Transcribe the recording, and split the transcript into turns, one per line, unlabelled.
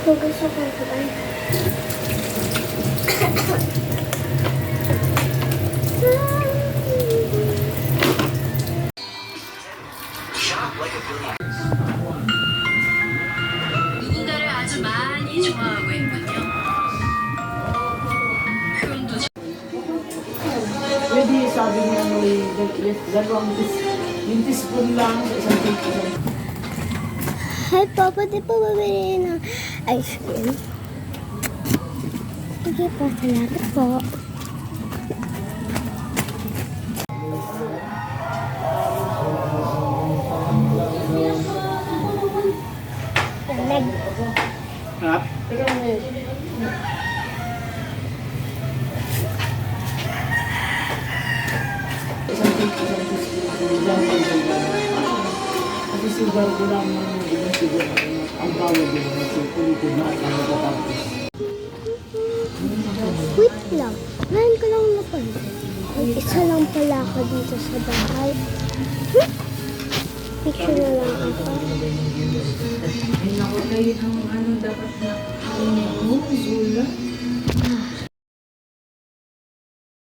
Hugas sa kantuan.
누군가를 아주 많이 좋아하고 있군요. 표현도
Pwede sabi niya may dalawang yung teaspoon lang sa isang teaspoon.
Hi, Papa. Di pa bumili ng ice cream? Sige po. Salamat po. Lamig.
Ha? Isang teaspoon lang kasi sugar ko lang yung sugar ang bawal din kasi kulikod na at ang matatapos.
Wait lang. Ngayon ko lang napansin. May isa lang pala ako dito sa bahay. Picture na lang ako.
Ay, naku, kayo ang ano dapat na ano mo, Zula.